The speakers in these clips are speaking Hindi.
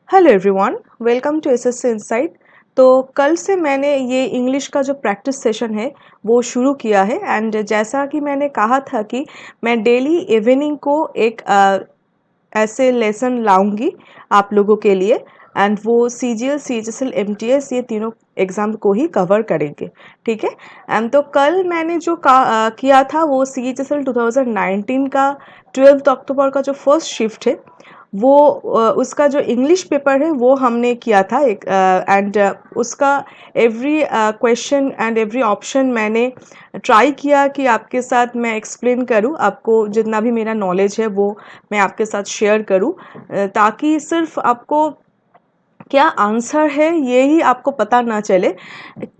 Hello everyone, welcome to SSC insight. तो कल से मैंने ये इंग्लिश का जो प्रैक्टिस सेशन है वो शुरू किया है एंड जैसा कि मैंने कहा था कि मैं डेली इवनिंग को एक ऐसे लेसन लाऊंगी आप लोगों के लिए एंड वो सीजीएल सीएचएसएल एमटीएस ये तीनों एग्ज़ाम को ही कवर करेंगे। ठीक है। एंड तो कल मैंने जो किया था वो सीएचएसएल 2019 का 12 अक्टूबर का जो फर्स्ट शिफ्ट है वो उसका जो इंग्लिश पेपर है वो हमने किया था एक एंड उसका every question and every option मैंने ट्राई किया कि आपके साथ मैं एक्सप्लेन करूं, आपको जितना भी मेरा नॉलेज है वो मैं आपके साथ शेयर करूं ताकि सिर्फ आपको क्या आंसर है ये ही आपको पता ना चले,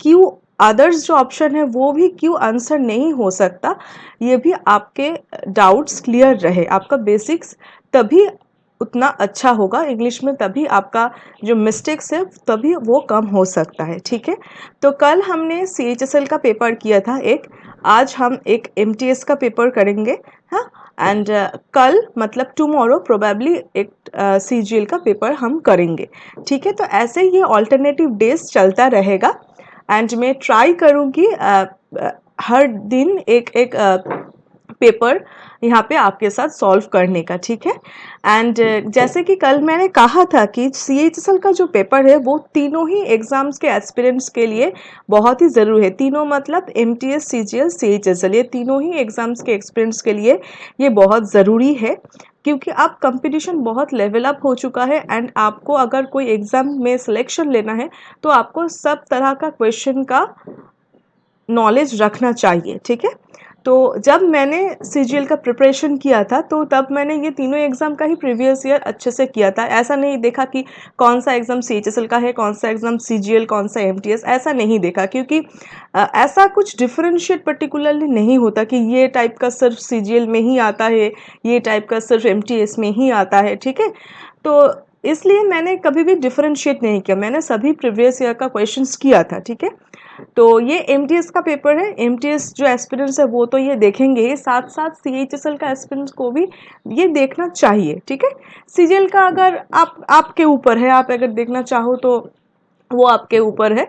क्यों अदर्स जो ऑप्शन है वो भी क्यों आंसर नहीं हो सकता, ये भी आपके डाउट्स क्लियर रहे, आपका बेसिक्स तभी उतना अच्छा होगा इंग्लिश में, तभी आपका जो मिस्टेक्स है तभी वो कम हो सकता है। ठीक है। तो कल हमने सीएचएसएल का पेपर किया था एक, आज हम एक एमटीएस का पेपर करेंगे। हाँ। एंड कल मतलब टुमारो प्रोबेबली एक सीजीएल का पेपर हम करेंगे। ठीक है। तो ऐसे ये ऑल्टरनेटिव डेज चलता रहेगा एंड मैं ट्राई करूँगी हर दिन एक एक पेपर यहाँ पे आपके साथ सॉल्व करने का। ठीक है। एंड जैसे कि कल मैंने कहा था कि सीएचएसएल का जो पेपर है वो तीनों ही एग्जाम्स के एस्पिरेंट्स के लिए बहुत ही ज़रूरी है। तीनों मतलब एमटीएस सीजीएल सीएचएसएल ये तीनों ही एग्जाम्स के एक्सपीरियंस के लिए ये बहुत ज़रूरी है, क्योंकि अब कंपटीशन बहुत लेवल अप हो चुका है एंड आपको अगर कोई एग्ज़ाम में सिलेक्शन लेना है तो आपको सब तरह का क्वेश्चन का नॉलेज रखना चाहिए। ठीक है। तो जब मैंने सीजीएल का प्रिपरेशन किया था तो तब मैंने ये तीनों एग्ज़ाम का ही प्रीवियस ईयर अच्छे से किया था। ऐसा नहीं देखा कि कौन सा एग्ज़ाम सीएचएसएल का है, कौन सा एग्ज़ाम सीजीएल, कौन सा एमटीएस, ऐसा नहीं देखा, क्योंकि ऐसा कुछ डिफरेंशिएट पर्टिकुलरली नहीं होता कि ये टाइप का सिर्फ सीजीएल में ही आता है, ये टाइप का सिर्फ एमटीएस में ही आता है। ठीक है। तो इसलिए मैंने कभी भी डिफरेंशिएट नहीं किया, मैंने सभी प्रीवियस ईयर का क्वेश्चंस किया था। ठीक है। तो ये एमटीएस का पेपर है, एमटीएस जो एस्पिरेंट्स है वो तो ये देखेंगे ही, साथ साथ सीएचएसएल का एस्पिरेंट्स को भी ये देखना चाहिए। ठीक है। सीजीएल का अगर आपके ऊपर है, आप अगर देखना चाहो तो वो आपके ऊपर है,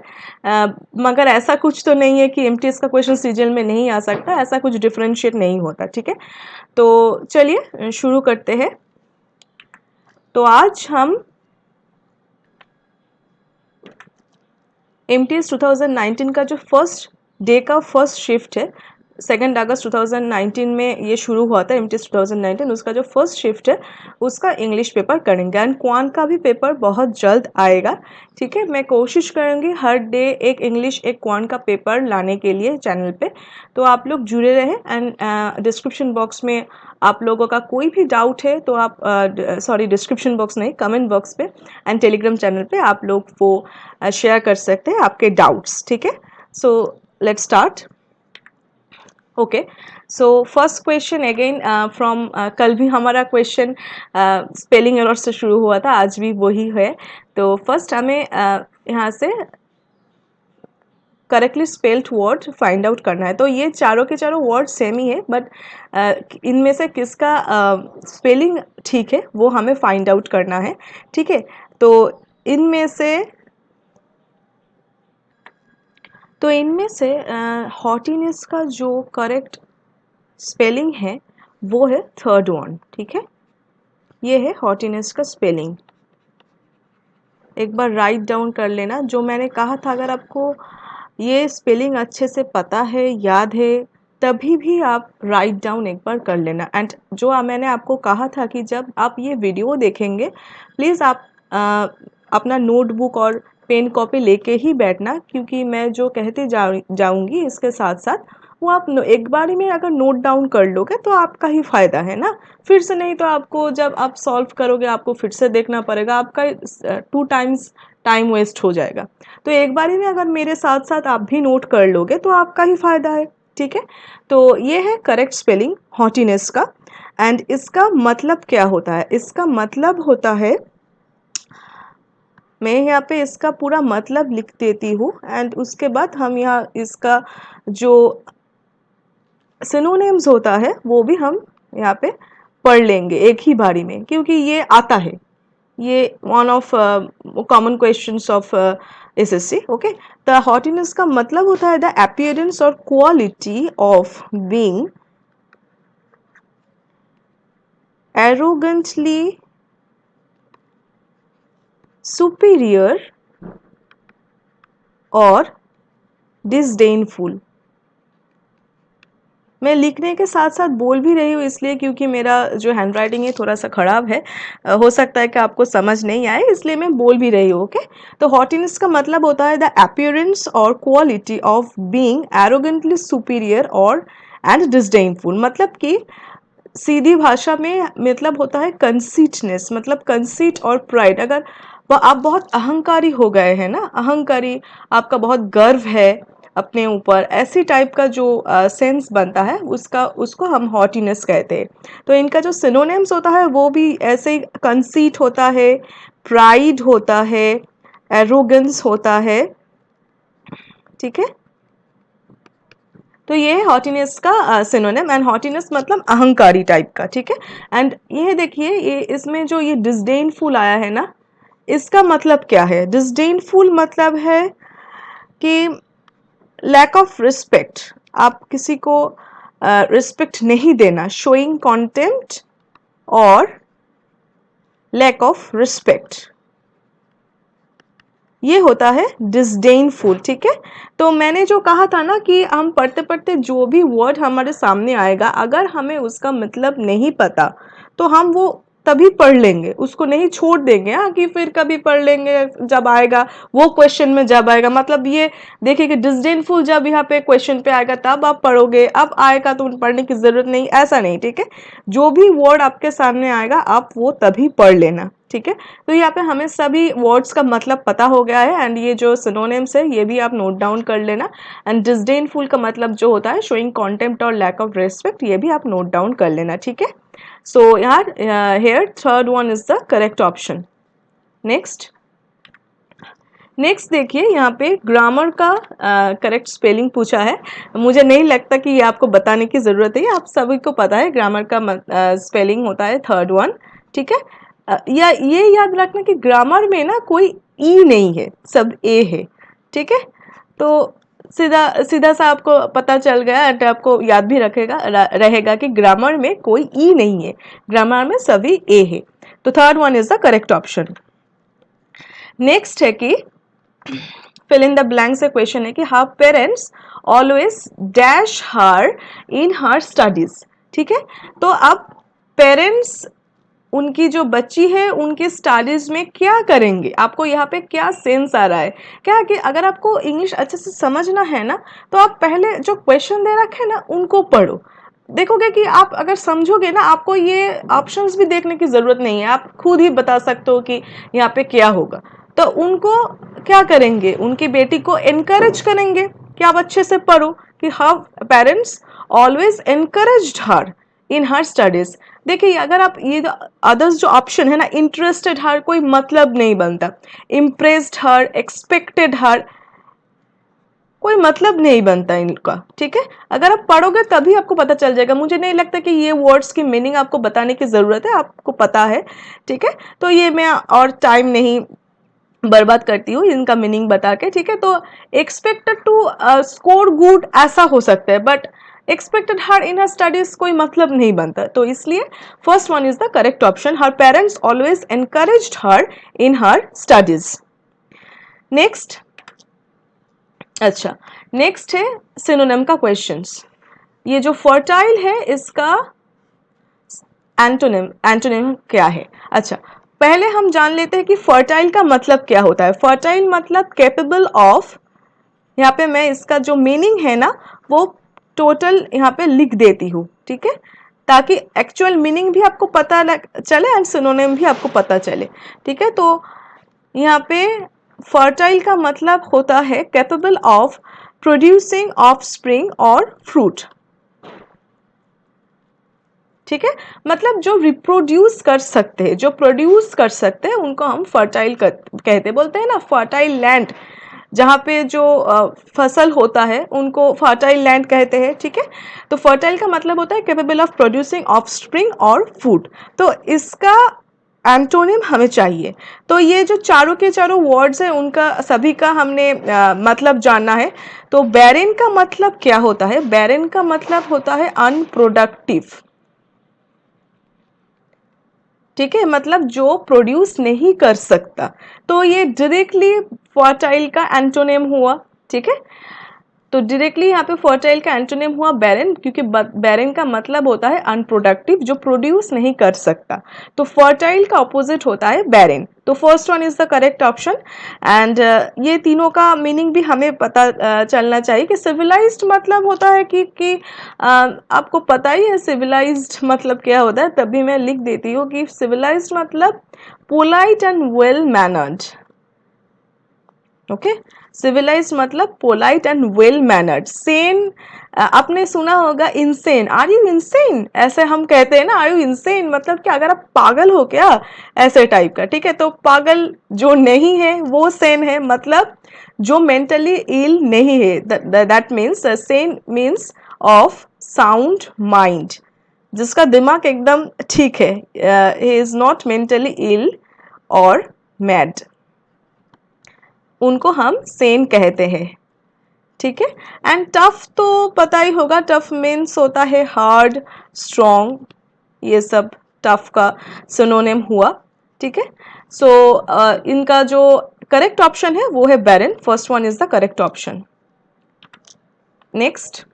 मगर ऐसा कुछ तो नहीं है कि एमटीएस का क्वेश्चन सीजीएल में नहीं आ सकता, ऐसा कुछ डिफरेंशिएट नहीं होता। ठीक है। तो चलिए शुरू करते हैं। तो आज हम एमटीएस 2019 का जो फर्स्ट डे का फर्स्ट शिफ्ट है, 2 अगस्त 2019 में ये शुरू हुआ था एमटीएस 2019, उसका जो फर्स्ट शिफ्ट है उसका इंग्लिश पेपर करेंगे एंड क्वान का भी पेपर बहुत जल्द आएगा। ठीक है। मैं कोशिश करूँगी हर डे एक इंग्लिश एक क्वान का पेपर लाने के लिए चैनल पे, तो आप लोग जुड़े रहें एंड डिस्क्रिप्शन बॉक्स में आप लोगों का कोई भी डाउट है तो आप सॉरी डिस्क्रिप्शन बॉक्स नहीं, कमेंट बॉक्स पे एंड टेलीग्राम चैनल पे आप लोग वो शेयर कर सकते हैं आपके डाउट्स। ठीक है। So let's start. Okay. So first question again from, कल भी हमारा क्वेश्चन स्पेलिंग एरर से शुरू हुआ था, आज भी वही है। तो फर्स्ट हमें यहाँ से correctly spelled word find out करना है। तो ये चारों के चारों वर्ड सेम ही है, बट इनमें से किसका स्पेलिंग ठीक है वो हमें फाइंड आउट करना है। ठीक है। तो इनमें से हॉटीनेस का जो करेक्ट स्पेलिंग है वो है थर्ड वन। ठीक है। ये है हॉटीनेस का स्पेलिंग, एक बार राइट डाउन कर लेना। जो मैंने कहा था अगर आपको ये स्पेलिंग अच्छे से पता है, याद है, तभी भी आप राइट डाउन एक बार कर लेना। एंड जो मैंने आपको कहा था कि जब आप ये वीडियो देखेंगे प्लीज़ आप अपना नोटबुक और पेन कॉपी लेके ही बैठना, क्योंकि मैं जो कहते जाऊंगी इसके साथ साथ वो आप एक बार ही में अगर नोट डाउन कर लोगे तो आपका ही फ़ायदा है ना। फिर से नहीं तो आपको जब आप सॉल्व करोगे आपको फिर से देखना पड़ेगा, आपका 2 टाइम्स टाइम वेस्ट हो जाएगा। तो एक बारी में अगर मेरे साथ साथ आप भी नोट कर लोगे तो आपका ही फ़ायदा है। ठीक है। तो ये है करेक्ट स्पेलिंग हॉटीनेस का। एंड इसका मतलब क्या होता है? इसका मतलब होता है, मैं यहाँ पे इसका पूरा मतलब लिख देती हूँ एंड उसके बाद हम यहाँ इसका जो सिनोनिम्स होता है वो भी हम यहाँ पे पढ़ लेंगे एक ही बारी में, क्योंकि ये आता है। ये one of common questions of SSC. Okay, the haughtiness का मतलब होता है द अपीयरेंस और quality of being arrogantly superior और disdainful। मैं लिखने के साथ साथ बोल भी रही हूँ इसलिए क्योंकि मेरा जो हैंड राइटिंग है थोड़ा सा खराब है, हो सकता है कि आपको समझ नहीं आए, इसलिए मैं बोल भी रही हूँ। ओके, तो हॉटिनेस का मतलब होता है द अपीयरेंस और quality of being arrogantly superior और एंड डिसडेनफुल। मतलब कि सीधी भाषा में मतलब होता है कंसीटनेस, मतलब कंसीट और प्राइड। अगर आप बहुत अहंकारी हो गए हैं ना, अहंकारी, आपका बहुत गर्व है अपने ऊपर, ऐसी टाइप का जो सेंस बनता है उसको हम हॉटीनेस कहते हैं। तो इनका जो सिनोनिम्स होता है वो भी ऐसे ही कंसीट होता है, प्राइड होता है, एरोगेंस होता है। ठीक है, तो ये हॉटीनेस का सिनोनिम, एंड हॉटीनेस मतलब अहंकारी टाइप का। ठीक है, एंड ये देखिए, ये इसमें जो ये डिसडेनफुल आया है ना, इसका मतलब क्या है? डिसडेनफुल मतलब है कि लैक ऑफ रिस्पेक्ट, आप किसी को रिस्पेक्ट नहीं देना, शोइंग कॉन्टेम्प्ट और लैक ऑफ रिस्पेक्ट, ये होता है डिसडेनफुल। ठीक है, तो मैंने जो कहा था ना कि हम पढ़ते पढ़ते जो भी वर्ड हमारे सामने आएगा, अगर हमें उसका मतलब नहीं पता तो हम वो तभी पढ़ लेंगे, उसको नहीं छोड़ देंगे। हाँ, कि फिर कभी पढ़ लेंगे जब आएगा, वो क्वेश्चन में जब आएगा। मतलब ये देखिए कि डिसडेनफुल जब यहाँ पे क्वेश्चन पे आएगा तब आप पढ़ोगे, अब आएगा तो पढ़ने की जरूरत नहीं, ऐसा नहीं। ठीक है, जो भी वर्ड आपके सामने आएगा आप वो तभी पढ़ लेना। ठीक है, तो यहाँ पे हमें सभी वर्ड्स का मतलब पता हो गया है, एंड ये जो सिनोनिम्स है ये भी आप नोट डाउन कर लेना। एंड डिसडेनफुल का मतलब जो होता है शोइंग कॉन्टेम्प्ट और लैक ऑफ रेस्पेक्ट, ये भी आप नोट डाउन कर लेना। ठीक है, सो यार here third one is the correct option. Next देखिए, यहाँ पे ग्रामर का करेक्ट स्पेलिंग पूछा है। मुझे नहीं लगता कि ये आपको बताने की ज़रूरत है, आप सभी को पता है ग्रामर का स्पेलिंग होता है थर्ड वन। ठीक है, या ये याद रखना कि ग्रामर में ना कोई ई नहीं है, सब ए है। ठीक है, तो सीधा सीधा सा आपको पता चल गया, एंड आपको याद भी रहेगा कि ग्रामर में कोई ई नहीं है, ग्रामर में सभी ए है। तो third one is the correct option. Next है कि फिल इन द ब्लैंक से क्वेश्चन है कि how parents always dash her in her studies. ठीक है, तो अब पेरेंट्स उनकी जो बच्ची है उनके स्टडीज में क्या करेंगे, आपको यहाँ पे क्या सेंस आ रहा है? क्या कि अगर आपको इंग्लिश अच्छे से समझना है ना, तो आप पहले जो क्वेश्चन दे रखे हैं ना उनको पढ़ो। देखोगे कि आप अगर समझोगे ना, आपको ये ऑप्शंस भी देखने की जरूरत नहीं है, आप खुद ही बता सकते हो कि यहाँ पे क्या होगा। तो उनको क्या करेंगे, उनकी बेटी को एनकरेज करेंगे कि आप अच्छे से पढ़ो, कि how parents always encouraged her in her studies. देखिए, अगर आप ये अदर्स जो ऑप्शन है ना, इंटरेस्टेड हर, कोई मतलब नहीं बनता। इम्प्रेस्ड हर, एक्सपेक्टेड हर, कोई मतलब नहीं बनता इनका। ठीक है, अगर आप पढ़ोगे तभी आपको पता चल जाएगा। मुझे नहीं लगता कि ये वर्ड्स की मीनिंग आपको बताने की ज़रूरत है, आपको पता है। ठीक है, तो ये मैं और टाइम नहीं बर्बाद करती हूँ इनका मीनिंग बता के। ठीक है, तो एक्सपेक्टेड टू स्कोर गुड ऐसा हो सकता है, but expected her in her studies कोई मतलब नहीं बनता। तो इसलिए first one is the correct option, her parents always encouraged her in her studies. Next, अच्छा, नेक्स्ट है सिनोनिम का क्वेश्चंस। ये जो फर्टाइल है इसका एंटोनिम क्या है? अच्छा, पहले हम जान लेते हैं कि फर्टाइल का मतलब क्या होता है। फर्टाइल मतलब कैपेबल ऑफ, यहाँ पे मैं इसका जो मीनिंग है ना वो टोटल यहाँ पे लिख देती हूँ। ठीक है, ताकि एक्चुअल मीनिंग भी आपको पता चले एंड सिनोनिम भी आपको पता चले। ठीक है, तो यहाँ पे फर्टाइल का मतलब होता है कैपेबल ऑफ प्रोड्यूसिंग ऑफस्प्रिंग और फ्रूट। ठीक है, मतलब जो रिप्रोड्यूस कर सकते हैं, जो प्रोड्यूस कर सकते हैं, उनको हम फर्टाइल कहते, बोलते हैं ना फर्टाइल लैंड, जहाँ पे जो फसल होता है उनको फर्टाइल लैंड कहते हैं। ठीक है, तो फर्टाइल का मतलब होता है कैपेबल ऑफ प्रोड्यूसिंग ऑफस्प्रिंग और फूड। तो इसका एंटोनिम हमें चाहिए। तो ये जो चारों के चारों वर्ड्स हैं उनका सभी का हमने मतलब जानना है। तो बैरन का मतलब क्या होता है? बैरन का मतलब होता है अनप्रोडक्टिव। ठीक है, मतलब जो प्रोड्यूस नहीं कर सकता। तो ये डायरेक्टली फर्टाइल का एंटोनिम हुआ। ठीक है, तो डायरेक्टली यहाँ पे फर्टाइल का एंटोनिम हुआ बैरन, क्योंकि बैरन का मतलब होता है अनप्रोडक्टिव, जो प्रोड्यूस नहीं कर सकता। तो फर्टाइल का ऑपोजिट होता है बैरन। तो first one is the correct option. And ये तीनों का मीनिंग भी हमें पता चलना चाहिए कि सिविलाइज्ड मतलब होता है कि आपको पता ही है सिविलाइज्ड मतलब क्या होता है, तभी मैं लिख देती हूँ कि सिविलाइज्ड मतलब polite and well mannered. Okay, civilised मतलब polite and well mannered. Sane आपने सुना होगा इनसेन, आर यू इनसेन, ऐसे हम कहते हैं ना, आर यू इनसेन मतलब कि अगर आप पागल हो क्या, ऐसे टाइप का। ठीक है, तो पागल जो नहीं है वो सेन है, मतलब जो मेंटली इल नहीं है। That means sane means of sound mind, जिसका दिमाग एकदम ठीक है, he is not mentally ill और मैड, उनको हम सेन कहते हैं। ठीक है, एंड टफ तो पता ही होगा, टफ मीन्स होता है हार्ड, स्ट्रॉन्ग, ये सब टफ का सिनोनिम हुआ। ठीक है, सो इनका जो करेक्ट ऑप्शन है वो है barren. First one is the correct option. Next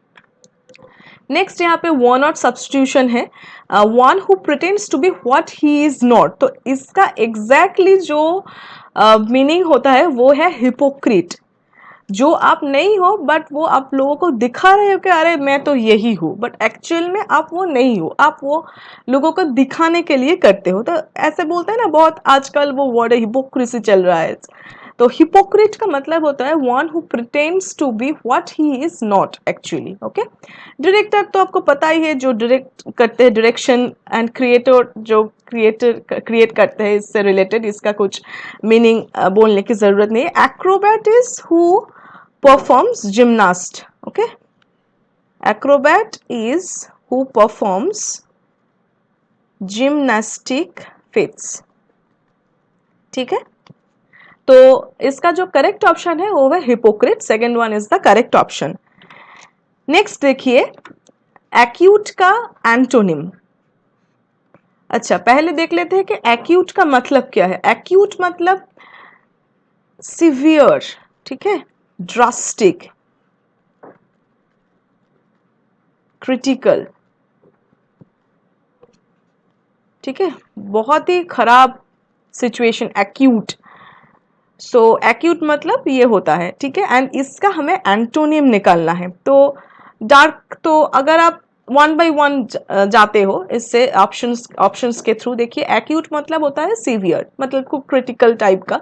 next यहाँ पे वन नॉट सब्सटीट्यूशन है। One who pretends to be what he is not. तो इसका एग्जैक्टली जो मीनिंग होता है वो है हिपोक्रीट, जो आप नहीं हो बट वो आप लोगों को दिखा रहे हो कि अरे मैं तो यही हूँ, बट एक्चुअल में आप वो नहीं हो, आप वो लोगों को दिखाने के लिए करते हो। तो ऐसे बोलते हैं ना, बहुत आजकल वो वर्ड हिपोक्रेसी चल रहा है। तो हिपोक्रेट का मतलब होता है one who pretends to be what he is not actually. Okay, director तो आपको पता ही है, जो डायरेक्ट करते हैं, डायरेक्शन एंड क्रिएटर जो क्रिएट करते हैं, इससे रिलेटेड इसका कुछ मीनिंग बोलने की जरूरत नहीं है। Acrobat is who performs gymnast. Okay, Acrobat is who performs gymnastic fits. ठीक है, तो इसका जो करेक्ट ऑप्शन है वो है hypocrite. Second one is the correct option. Next देखिए, एक्यूट का एंटोनिम। अच्छा, पहले देख लेते हैं कि एक्यूट का मतलब क्या है। एक्यूट मतलब सिवियर, ठीक है, ड्रास्टिक, क्रिटिकल। ठीक है, बहुत ही खराब सिचुएशन, एक्यूट। सो एक्यूट मतलब ये होता है। ठीक है, एंड इसका हमें एंटोनियम निकालना है। तो डार्क, तो अगर आप वन बाय वन जाते हो इससे ऑप्शंस के थ्रू, देखिए एक्यूट मतलब होता है सीवियर, मतलब खूब क्रिटिकल टाइप का।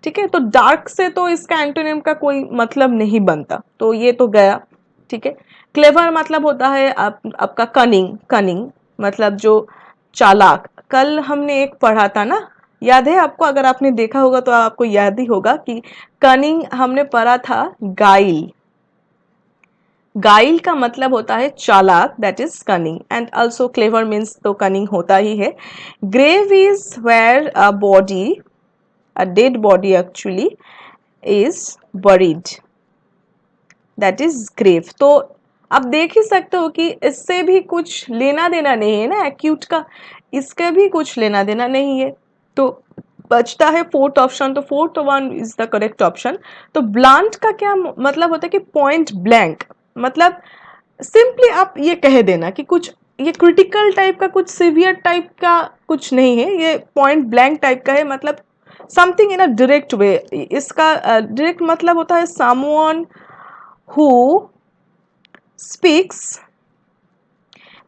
ठीक है, तो डार्क से तो इसका एंटोनियम का कोई मतलब नहीं बनता, तो ये तो गया। ठीक है, क्लेवर मतलब होता है आपका कनिंग। कनिंग मतलब जो चालाक। कल हमने एक पढ़ा था ना, याद है आपको? अगर आपने देखा होगा तो आपको याद ही होगा कि कनिंग हमने पढ़ा था गाइल। गाइल का मतलब होता है चालाक, that is cunning, and also clever means तो कनिंग होता ही है। Grave is where a body, a dead body actually is buried, that is grave. तो आप देख ही सकते हो कि इससे भी कुछ लेना देना नहीं है ना एक्यूट का, इसका भी कुछ लेना देना नहीं है। तो बचता है फोर्थ ऑप्शन, तो fourth one is the correct option. तो ब्लांट का क्या मतलब होता है कि पॉइंट ब्लैंक, मतलब सिंपली आप ये कह देना कि कुछ ये क्रिटिकल टाइप का, कुछ सिवियर टाइप का कुछ नहीं है, ये पॉइंट ब्लैंक टाइप का है, मतलब something in a direct way. इसका डायरेक्ट मतलब होता है someone who speaks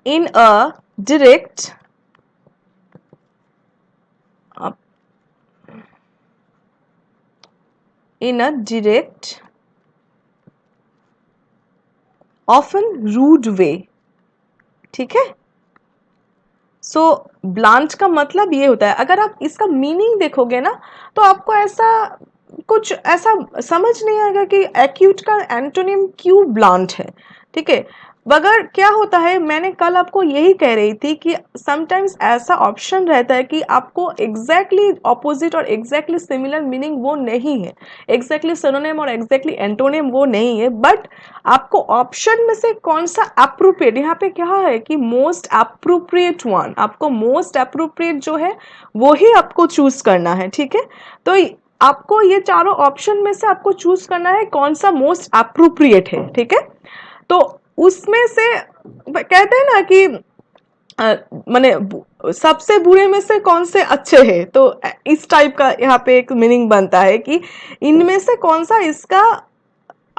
in a direct uh, in a direct often rude way। ठीक है, सो ब्लांच का मतलब ये होता है, अगर आप इसका मीनिंग देखोगे ना तो आपको ऐसा कुछ ऐसा समझ नहीं आएगा कि एक्यूट का एंटोनिम क्यों ब्लांट है। ठीक है, मगर क्या होता है, मैंने कल आपको यही कह रही थी कि समटाइम्स ऐसा ऑप्शन रहता है कि आपको एग्जैक्टली ऑपोजिट और एग्जैक्टली सिमिलर मीनिंग वो नहीं है, एग्जैक्टली सिनोनिम और एग्जैक्टली एंटोनिम वो नहीं है, बट आपको ऑप्शन में से कौन सा अप्रोप्रिएट, यहाँ पे क्या है कि मोस्ट अप्रोप्रिएट वन, आपको मोस्ट अप्रोप्रिएट जो है वो ही आपको चूज करना है, ठीक है। तो आपको ये चारों ऑप्शन में से आपको चूज करना है कौन सा मोस्ट अप्रोप्रिएट है, ठीक है। तो उसमें से कहते हैं ना कि माने सबसे बुरे में से कौन से अच्छे हैं, तो इस टाइप का यहाँ पे एक मीनिंग बनता है कि इनमें से कौन सा इसका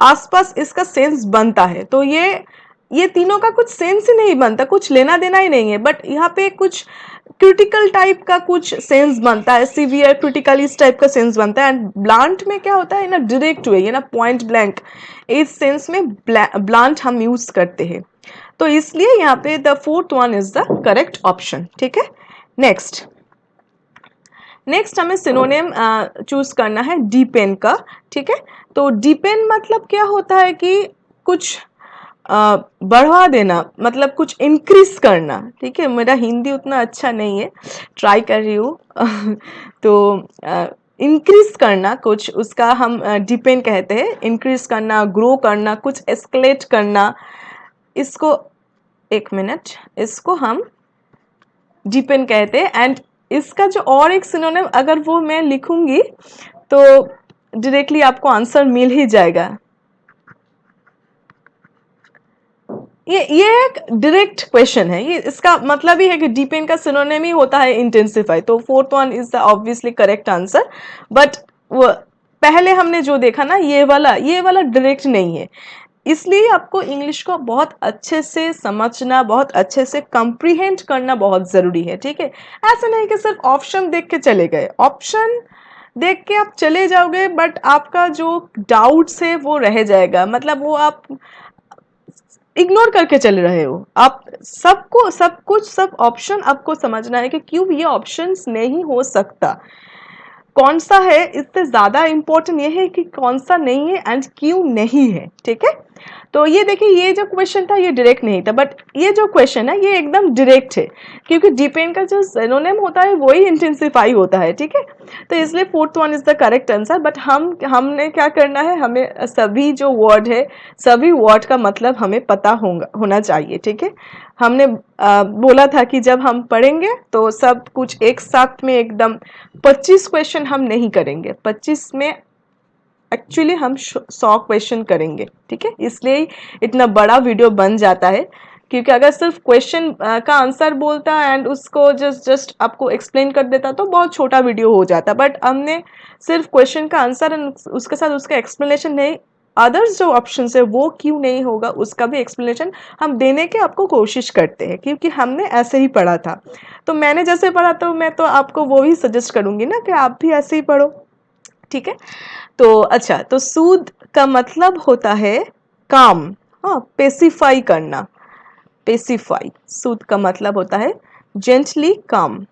आसपास इसका सेंस बनता है। तो ये तीनों का कुछ सेंस ही नहीं बनता, कुछ लेना देना ही नहीं है, बट यहाँ पे कुछ क्रिटिकल टाइप का कुछ सेंस बनता है, सीवियर क्रिटिकल इस टाइप का सेंस बनता है। एंड ब्लांट में क्या होता है ना, डायरेक्ट वे, ये ना पॉइंट ब्लैंक, इस सेंस में ब्लांट हम यूज करते हैं। तो इसलिए यहाँ पे the fourth one is the correct option, ठीक है। नेक्स्ट हमें सिनोनिम चूज करना है डिपेंड का, ठीक है। तो डिपेंड मतलब क्या होता है कि कुछ बढ़वा देना, मतलब कुछ इंक्रीज करना, ठीक है। मेरा हिंदी उतना अच्छा नहीं है, ट्राई कर रही हूँ तो इंक्रीज करना कुछ, उसका हम डिपेंड कहते हैं। इंक्रीज करना, ग्रो करना, कुछ एस्केलेट करना, इसको एक मिनट, इसको हम डिपेंड कहते हैं। एंड इसका जो और एक सिनोनिम अगर वो मैं लिखूंगी तो डायरेक्टली आपको आंसर मिल ही जाएगा। ये एक डायरेक्ट क्वेश्चन है, ये इसका मतलब ही है कि डिपेंड का सिनोनिम ही होता है इंटेंसिफाई। तो fourth one is the obviously correct answer. But वो पहले हमने जो देखा ना, ये वाला डायरेक्ट नहीं है, इसलिए आपको इंग्लिश को बहुत अच्छे से समझना, बहुत अच्छे से कंप्रीहेंड करना बहुत ज़रूरी है, ठीक है। ऐसा नहीं कि सिर्फ ऑप्शन देख के चले गए, ऑप्शन देख के आप चले जाओगे बट आपका जो डाउट्स है वो रह जाएगा, मतलब वो आप इग्नोर करके चल रहे हो। आप सबको सब कुछ सब ऑप्शन आपको समझना है कि क्यों ये ऑप्शंस नहीं हो सकता, कौन सा है, इससे ज्यादा इंपॉर्टेंट ये है कि कौन सा नहीं है एंड क्यों नहीं है, ठीक है। तो ये देखिए, ये जो क्वेश्चन था ये डायरेक्ट नहीं था, बट ये जो क्वेश्चन है ये एकदम डायरेक्ट है, क्योंकि डिपेंड का जो सिनोनिम होता है वही इंटेंसिफाई होता है, ठीक है। तो इसलिए fourth one is the correct answer. But हमने क्या करना है, हमें सभी जो वर्ड है, सभी वर्ड का मतलब हमें पता होना चाहिए, ठीक है। हमने बोला था कि जब हम पढ़ेंगे तो सब कुछ एक साथ में एकदम 25 क्वेश्चन हम नहीं करेंगे, 25 में एक्चुअली हम 100 क्वेश्चन करेंगे, ठीक है। इसलिए इतना बड़ा वीडियो बन जाता है, क्योंकि अगर सिर्फ क्वेश्चन का आंसर बोलता एंड उसको जस्ट आपको एक्सप्लेन कर देता तो बहुत छोटा वीडियो हो जाता। बट हमने सिर्फ क्वेश्चन का आंसर एंड उसके साथ उसका एक्सप्लेनेशन नहीं, अदर्स जो ऑप्शन है वो क्यों नहीं होगा उसका भी एक्सप्लेनेशन हम देने की आपको कोशिश करते हैं, क्योंकि हमने ऐसे ही पढ़ा था। तो मैंने जैसे पढ़ा तो मैं तो आपको वो ही सजेस्ट करूंगी ना कि आप भी ऐसे ही पढ़ो, ठीक है। तो अच्छा, तो सूद का मतलब होता है काम, हाँ, पेसिफाई करना, पेसिफाई, सूद का मतलब होता है जेंटली काम।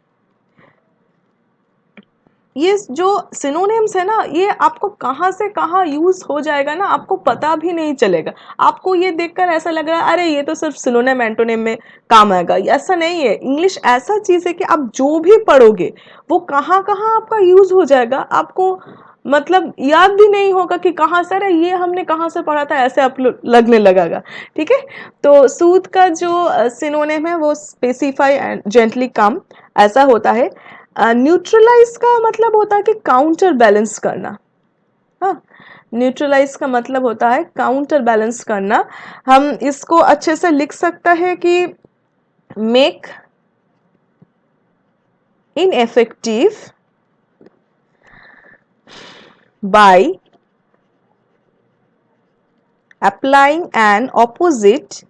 ये जो सिनोनिम्स है ना, ये आपको कहाँ से कहाँ यूज हो जाएगा ना, आपको पता भी नहीं चलेगा। आपको ये देखकर ऐसा लग रहा है अरे ये तो सिर्फ सिनोनिम एंटोनिम में काम आएगा, ऐसा नहीं है। इंग्लिश ऐसा चीज है कि आप जो भी पढ़ोगे वो कहाँ कहाँ आपका यूज हो जाएगा, आपको मतलब याद भी नहीं होगा कि कहाँ से, अरे ये हमने कहाँ से पढ़ा था, ऐसे आप लगने लगेगा, ठीक है। तो सूद का जो सिनोनिम है वो स्पेसिफाई एंड जेंटली काम ऐसा होता है। न्यूट्रलाइज का मतलब होता है कि काउंटर बैलेंस करना, हाँ, न्यूट्रलाइज का मतलब होता है काउंटर बैलेंस करना। हम इसको अच्छे से लिख सकता है कि make ineffective by applying an opposite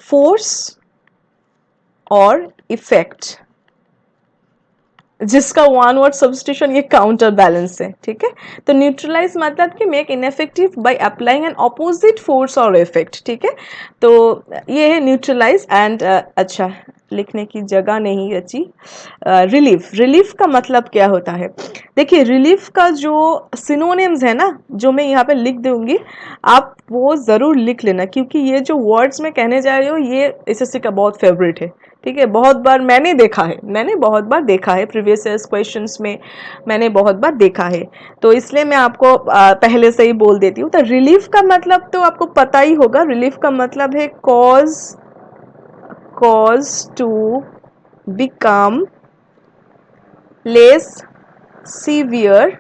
force और इफेक्ट, जिसका वन वर्ड सब्स्टिट्यूशन ये काउंटर बैलेंस है, ठीक है। तो न्यूट्रलाइज मतलब कि make ineffective by applying an opposite force और इफेक्ट, ठीक है। तो ये है न्यूट्रलाइज। एंड अच्छा, लिखने की जगह नहीं बची, रिलीफ, रिलीफ का मतलब क्या होता है, देखिए रिलीफ का जो सिनोनिम्स है ना, जो मैं यहाँ पे लिख दूंगी, आप वो ज़रूर लिख लेना, क्योंकि ये जो वर्ड्स मैं कहने जा रही हूँ ये एसएससी का बहुत फेवरेट है। ठीक है, बहुत बार मैंने देखा है, मैंने बहुत बार देखा है प्रीवियस ईयर्स क्वेश्चंस में, मैंने बहुत बार देखा है। तो इसलिए मैं आपको पहले से ही बोल देती हूँ। तो रिलीफ का मतलब तो आपको पता ही होगा, रिलीफ का मतलब है cause to become less severe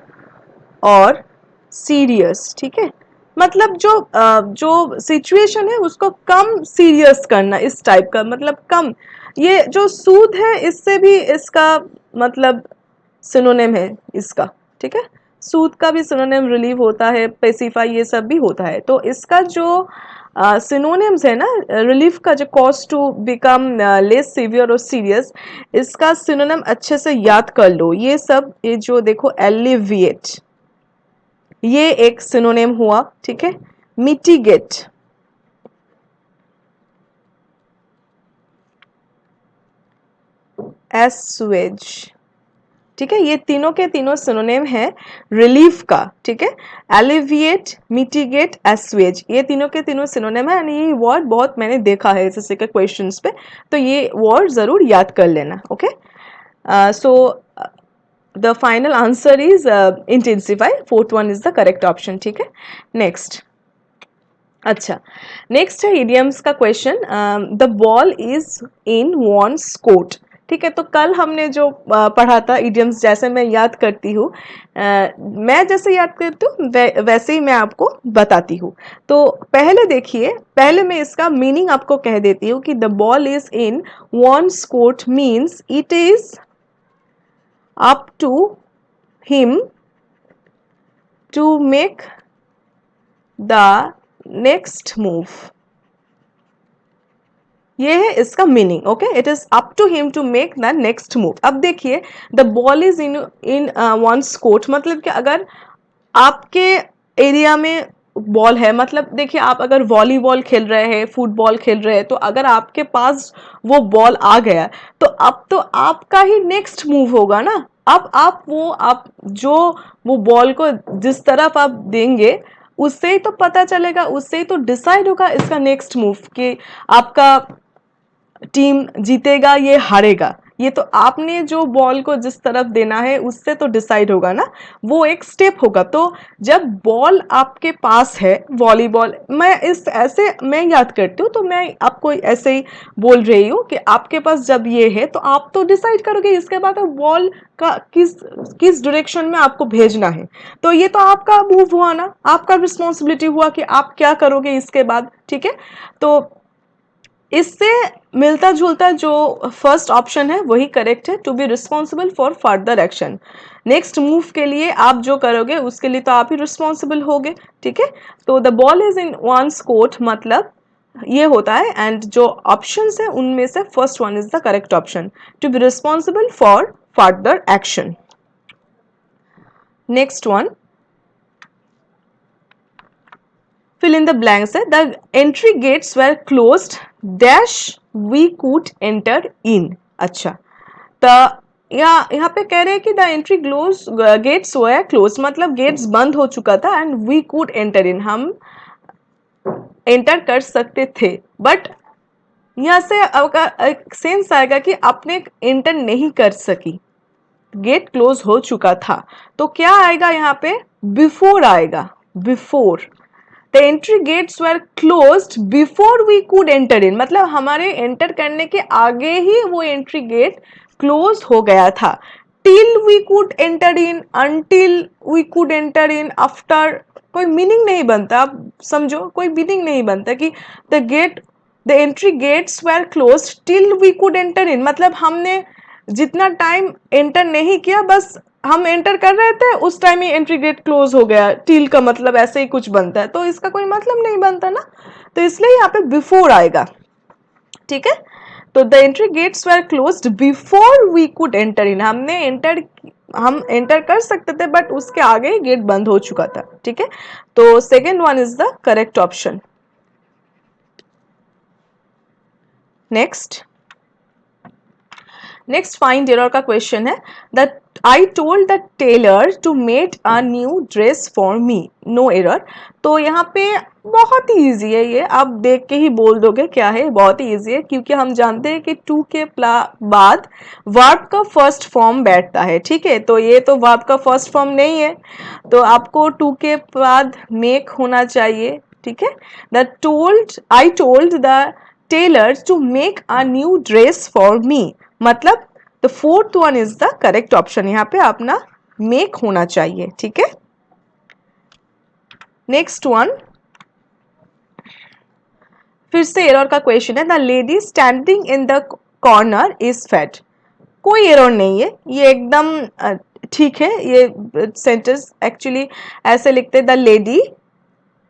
और सीरियस। ठीक है, मतलब जो सिचुएशन है उसको कम सीरियस करना, इस टाइप का मतलब कम। ये जो सूद है इससे भी इसका मतलब सिनोनिम है इसका। ठीक है, सूद का भी सिनोनिम रिलीव होता है, पेसिफाई, ये सब भी होता है। तो इसका जो सिनोनिम्स है ना, रिलीफ का जो cause to become less severe और सीरियस, इसका सिनोनिम अच्छे से याद कर लो। ये सब, ये जो देखो एलिविएट, ये एक सिनोनिम हुआ। ठीक है, मिटिगेट, एस्वेज। ठीक है, ये तीनों के तीनों सिनोनिम है रिलीफ का। ठीक है, एलिविएट, मिटिगेट, एस्वेज, ये तीनों के तीनों सिनोनिम है। ये वर्ड बहुत मैंने देखा है एसएससी के क्वेश्चंस पे, तो ये वर्ड जरूर याद कर लेना। Okay, so the final answer is intensify, fourth one is the correct option. ठीक है, नेक्स्ट। अच्छा, नेक्स्ट है इडियम्स का question. The ball is in one's court. ठीक है, तो कल हमने जो पढ़ा था इडियम्स, जैसे मैं याद करती हूँ, मैं जैसे याद करती हूँ वैसे ही मैं आपको बताती हूँ। तो पहले देखिए, पहले मैं इसका मीनिंग आपको कह देती हूँ कि the ball is in one's court means it is up to him to make the next move. ये है इसका meaning. Okay, it is up to him to make the next move. अब देखिए, the ball is in in one's court, मतलब कि अगर आपके एरिया में बॉल है, मतलब देखिए आप अगर वॉलीबॉल खेल रहे हैं, फुटबॉल खेल रहे हैं, तो अगर आपके पास वो बॉल आ गया, तो अब तो आपका ही नेक्स्ट मूव होगा ना। अब आप जो वो बॉल को जिस तरफ आप देंगे, उससे ही तो पता चलेगा, उससे ही तो डिसाइड होगा इसका नेक्स्ट मूव, कि आपका टीम जीतेगा ये हारेगा। ये तो आपने जो बॉल को जिस तरफ देना है उससे तो डिसाइड होगा ना, वो एक स्टेप होगा। तो जब बॉल आपके पास है, वॉलीबॉल, मैं इस ऐसे मैं याद करती हूँ, तो मैं आपको ऐसे ही बोल रही हूँ कि आपके पास जब ये है तो आप तो डिसाइड करोगे इसके बाद बॉल का किस किस डायरेक्शन में आपको भेजना है। तो ये तो आपका मूव हुआ ना, आपका रिस्पॉन्सिबिलिटी हुआ कि आप क्या करोगे इसके बाद। ठीक है, तो इससे मिलता जुलता जो फर्स्ट ऑप्शन है वही करेक्ट है, to be responsible for further action. Next move के लिए आप जो करोगे उसके लिए तो आप ही रिस्पॉन्सिबल होगे। ठीक है, तो the ball is in one's court मतलब ये होता है, एंड जो ऑप्शंस है उनमें से first one is the correct option, to be responsible for further action. Next one, fill in the blanks है, the entry gates were closed dash we could enter in। अच्छा, तो यहाँ पे कह रहे हैं कि the entry close gates were close, मतलब गेट्स बंद हो चुका था, and we could enter in, हम एंटर कर सकते थे। बट यहाँ से एक सेंस आएगा कि आपने एंटर नहीं कर सकी, गेट क्लोज हो चुका था। तो क्या आएगा यहाँ पे, बिफोर आएगा, before. The entry gates were closed before we could enter in, मतलब हमारे एंटर करने के आगे ही वो एंट्री गेट क्लोज हो गया था। Till we could enter in, until we could enter in, after, कोई मीनिंग नहीं बनता। आप समझो, कोई मीनिंग नहीं बनता कि the entry gates were closed till we could enter in, मतलब हमने जितना टाइम एंटर नहीं किया, बस हम एंटर कर रहे थे उस टाइम ही एंट्री गेट क्लोज हो गया। टिल का मतलब ऐसे ही कुछ बनता है, तो इसका कोई मतलब नहीं बनता ना, तो इसलिए यहाँ पे बिफोर आएगा। ठीक है, तो the entry gates were closed before we could enter in, हम एंटर कर सकते थे बट उसके आगे ही गेट बंद हो चुका था। ठीक है, तो second one is the correct option. Next, next find error का क्वेश्चन है that I told the tailor to make a new dress for me, no error. तो यहाँ पे बहुत ही ईजी है ये, आप देख के ही बोल दोगे क्या है, बहुत ही ईजी है क्योंकि हम जानते हैं कि टू के बाद वर्ब का फर्स्ट फॉर्म बैठता है, ठीक है। तो ये तो वर्ब का फर्स्ट फॉर्म नहीं है, तो आपको टू के बाद मेक होना चाहिए, ठीक है। The told I told the tailor to make a new dress for me, मतलब the fourth one is the correct option, यहाँ पे अपना मेक होना चाहिए, ठीक है। नेक्स्ट वन, फिर से एरर का क्वेश्चन है the lady standing in the corner is fat. कोई एरर नहीं है, ये एकदम ठीक है। ये सेंटेंस एक्चुअली ऐसे लिखते द लेडी,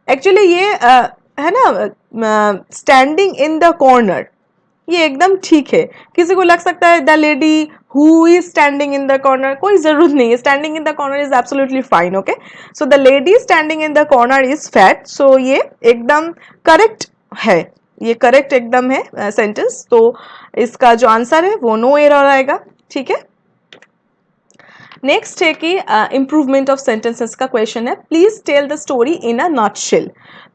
एक्चुअली ये है ना स्टैंडिंग इन द कॉर्नर, ये एकदम ठीक है। किसी को लग सकता है the lady who is standing in the corner, कोई जरूरत नहीं है, standing in the corner is absolutely fine, okay. So the lady standing in the corner is fat, so ये एकदम करेक्ट है, ये करेक्ट एकदम है सेंटेंस। तो इसका जो आंसर है वो नो एरर आएगा, ठीक है। नेक्स्ट है कि इंप्रूवमेंट ऑफ सेंटेंसेस का क्वेश्चन है, please tell the story in a nutshell.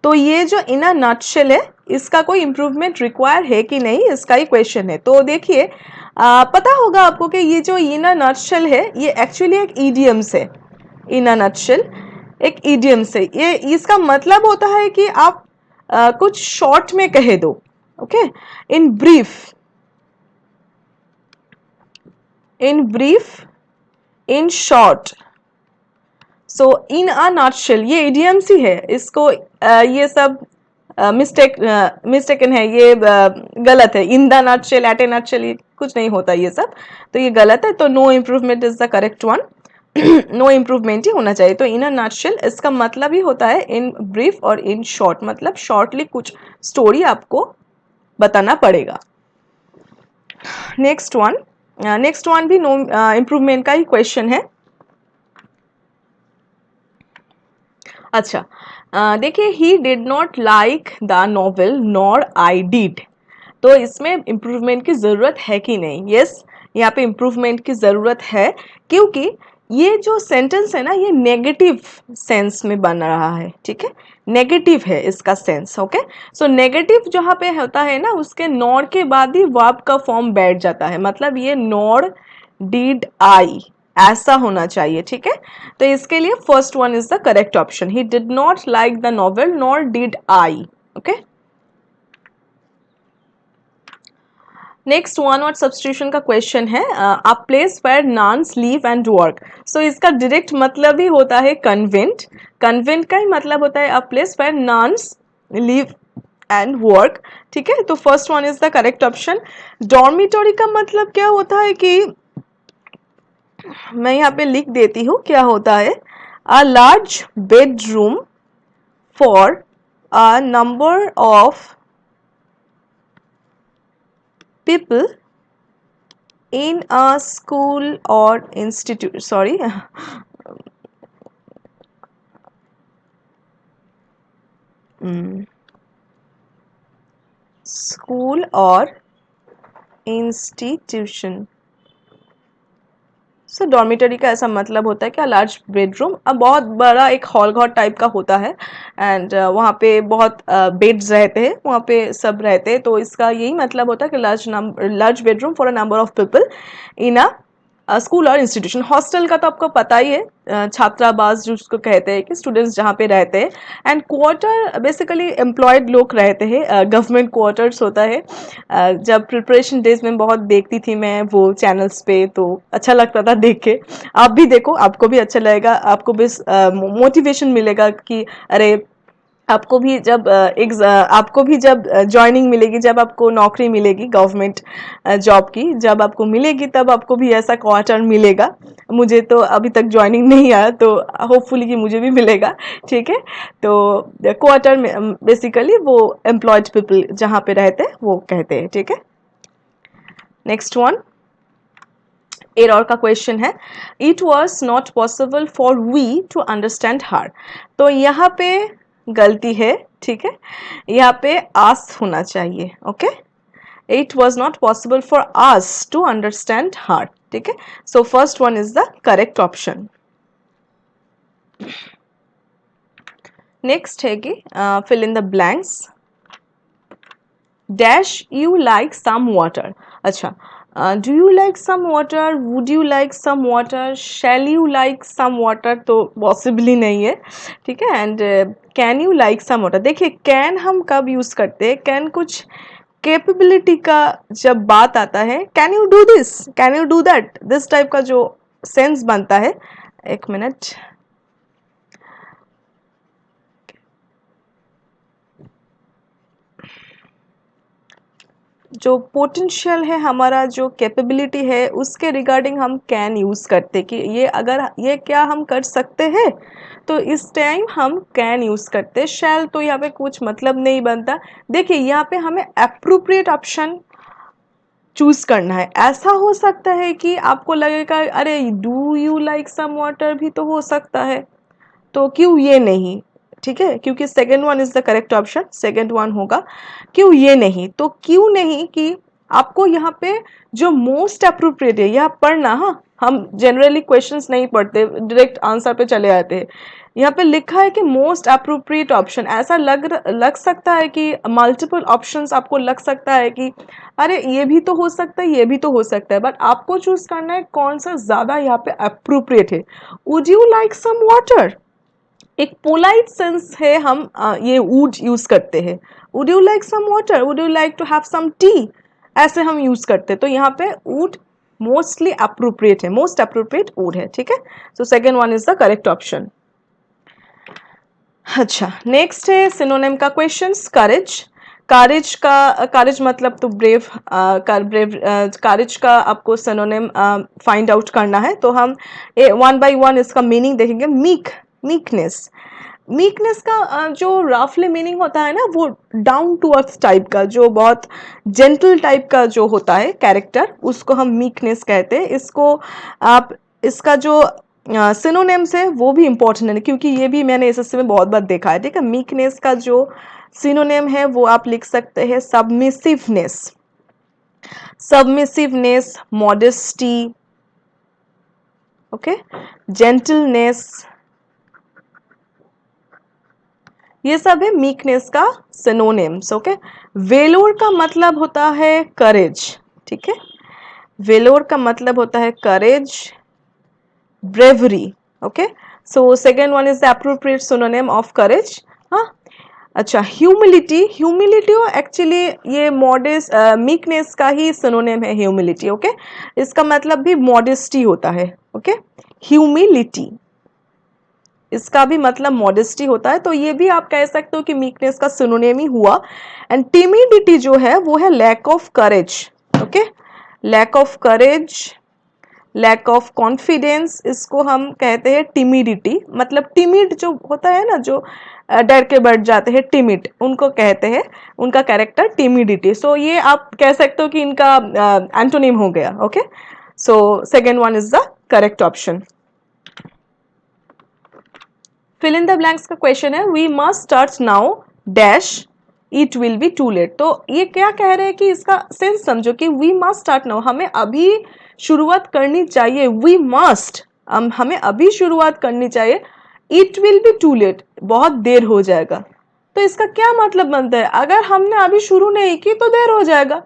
तो ये जो इन अ नटशेल है, इसका कोई इंप्रूवमेंट रिक्वायर है कि नहीं, इसका ही क्वेश्चन है। तो देखिए पता होगा आपको कि ये जो इन अ नटशेल है ये एक्चुअली एक ईडियम्स है। इन अ नटशेल एक ईडियम्स है, ये इसका मतलब होता है कि आप कुछ शॉर्ट में कह दो, okay. In brief, in brief, in short, so in a nutshell, ये इडियम्स ही है। इसको ये सब मिस्टेकन है, ये गलत है। In the nutshell, at a nutshell, ये कुछ नहीं होता ये सब, तो ये गलत है। तो no improvement is the correct one. No improvement ही होना चाहिए। तो इन अ नटशेल इसका मतलब ही होता है इन ब्रीफ और इन शॉर्ट, मतलब शॉर्टली कुछ स्टोरी आपको बताना पड़ेगा। नेक्स्ट वन भी नो इम्प्रूवमेंट का ही क्वेश्चन है। अच्छा देखिए, ही did not like the novel nor I did. तो इसमें इम्प्रूवमेंट की ज़रूरत है कि नहीं? यस, यहाँ पे इम्प्रूवमेंट की ज़रूरत है क्योंकि ये जो सेंटेंस है ना, ये नेगेटिव सेंस में बन रहा है, ठीक है। नेगेटिव है इसका सेंस, ओके। सो नेगेटिव जहाँ पे होता है ना, उसके नॉर के बाद ही वर्ब का फॉर्म बैठ जाता है, मतलब ये नॉर डिड आई ऐसा होना चाहिए, ठीक है। तो इसके लिए first one is the correct option, he did not like the novel nor did I, okay. Next one word substitution का क्वेश्चन है, a place where nuns live and work. So इसका डायरेक्ट मतलब ही होता है कन्वेंट। कन्वेंट का ही मतलब होता है a place where nuns live and work, ठीक है। तो first one is the correct option. Dormitory का मतलब क्या होता है कि मैं यहाँ पे लिख देती हूँ क्या होता है, a large bedroom for a number of people in a school or institute, sorry, school or institution। So dormitory का ऐसा मतलब होता है कि लार्ज बेडरूम, अब बहुत बड़ा एक हॉल घर टाइप का होता है एंड वहाँ पे बहुत बेड्स रहते हैं, वहाँ पे सब रहते हैं। तो इसका यही मतलब होता है कि large bedroom for a number of people in a school और इंस्टीट्यूशन। हॉस्टल का तो आपको पता ही है, छात्रावास जिसको कहते हैं कि स्टूडेंट्स जहाँ पे रहते हैं। एंड क्वार्टर बेसिकली एम्प्लॉयड लोग रहते हैं, गवर्नमेंट क्वार्टर्स होता है। जब प्रिपरेशन डेज में बहुत देखती थी मैं वो चैनल्स पे, तो अच्छा लगता था देख के। आप भी देखो, आपको भी अच्छा लगेगा, आपको भी मोटिवेशन मिलेगा कि अरे आपको भी जब ज्वाइनिंग मिलेगी, जब आपको नौकरी मिलेगी गवर्नमेंट जॉब की, जब आपको मिलेगी तब आपको भी ऐसा क्वार्टर मिलेगा। मुझे तो अभी तक ज्वाइनिंग नहीं आया, तो होपफुली कि मुझे भी मिलेगा, ठीक है। तो क्वार्टर में बेसिकली वो एम्प्लॉयड पीपल जहाँ पे रहते हैं वो कहते हैं, ठीक है। नेक्स्ट वन एरर का क्वेश्चन है, it was not possible for we to understand her. तो यहाँ पे गलती है, ठीक है। यहाँ पे आस होना चाहिए, okay. It was not possible for us to understand her, ठीक है। So first one is the correct option. Next है कि fill in the blanks. Dash you like some water. अच्छा, do you like some water, would you like some water, shall you like some water तो पॉसिबली नहीं है, ठीक है। And can you like some water, देखिए कैन हम कब यूज़ करते हैं, कैन कुछ कैपेबिलिटी का जब बात आता है, can you do this, can you do that, this type का जो सेंस बनता है। एक मिनट, जो पोटेंशियल है हमारा, जो कैपेबिलिटी है, उसके रिगार्डिंग हम कैन यूज़ करते कि ये अगर ये क्या हम कर सकते हैं, तो इस टाइम हम कैन यूज़ करते। शैल तो यहाँ पे कुछ मतलब नहीं बनता। देखिए यहाँ पे हमें अप्रोप्रिएट ऑप्शन चूज करना है। ऐसा हो सकता है कि आपको लगेगा अरे do you like some water भी तो हो सकता है, तो क्यों ये नहीं, ठीक है, क्योंकि second one is the correct option, second one होगा। क्यों ये नहीं, तो क्यों नहीं कि आपको यहाँ पे जो मोस्ट अप्रोप्रिएट है, यह पढ़ना, हाँ हम जनरली क्वेश्चंस नहीं पढ़ते, डायरेक्ट आंसर पे चले आते हैं। यहाँ पे लिखा है कि मोस्ट अप्रोप्रिएट ऑप्शन, ऐसा लग सकता है कि मल्टीपल ऑप्शंस आपको लग सकता है कि अरे ये भी तो हो सकता है, ये भी तो हो सकता है, बट आपको चूज करना है कौन सा ज्यादा यहाँ पे अप्रोप्रिएट है। Would you like some water, एक पोलाइट सेंस है, हम ये वुड यूज करते हैं। Would you like some water, would you like to have some tea, ऐसे हम यूज करते हैं। तो यहाँ पे वुड मोस्टली अप्रोप्रिएट है, मोस्ट अप्रोप्रिएट वुड है, ठीक है। So second one is the correct option. अच्छा, नेक्स्ट है सिनोनिम का क्वेश्चंस। करेज, कारेज मतलब तो ब्रेव, कारेज का आपको सिनोनिम फाइंड आउट करना है। तो हम वन बाय वन इसका मीनिंग देखेंगे। मीकनेस, मीकनेस का जो रफली मीनिंग होता है ना, वो डाउन टू अर्थ टाइप का, जो बहुत जेंटल टाइप का जो होता है कैरेक्टर, उसको हम मीकनेस कहते हैं। इसको आप, इसका जो सिनोनिम्स है वो भी इंपॉर्टेंट है, क्योंकि ये भी मैंने एसएससी में बहुत बार देखा है, ठीक है। मीकनेस का जो सिनोनिम है वो आप लिख सकते हैं सबमिसिवनेस, सबमिसिवनेस, मॉडेस्टी, ओके, जेंटलनेस, ये सब है मीकनेस का सिनोनिम्स, ओके। वेलोर का मतलब होता है करेज, ठीक है, वेलोर का मतलब होता है courage, bravery, okay. So second one is the appropriate synonym of courage. हाँ, अच्छा, ह्यूमिलिटी, ह्यूमिलिटी एक्चुअली ये मॉडेस्ट मीकनेस का ही सिनोनिम है, ह्यूमिलिटी, ओके। इसका मतलब भी मॉडेस्टी होता है, ओके, ह्यूमिलिटी, इसका भी मतलब मॉडेस्टी होता है। तो ये भी आप कह सकते हो कि मीकनेस का सिनोनिम ही हुआ। एंड टिमिडिटी जो है वो है lack of courage, okay, lack of courage, lack of confidence, इसको हम कहते हैं टिमिडिटी। मतलब टिमिड जो होता है ना, जो डर के बैठ जाते हैं, टिमिड उनको कहते हैं, उनका कैरेक्टर टिमिडिटी। सो ये आप कह सकते हो कि इनका एंटोनिम हो गया, okay. So second one is the correct option. Fill in the blanks का क्वेश्चन है we must start now dash it will be too late. तो ये क्या कह रहे हैं कि इसका सेंस समझो कि वी मस्ट स्टार्ट नाउ, हमें अभी शुरुआत करनी चाहिए, वी मस्ट, हमें अभी शुरुआत करनी चाहिए। It will be too late, बहुत देर हो जाएगा। तो इसका क्या मतलब बनता है, अगर हमने अभी शुरू नहीं की तो देर हो जाएगा,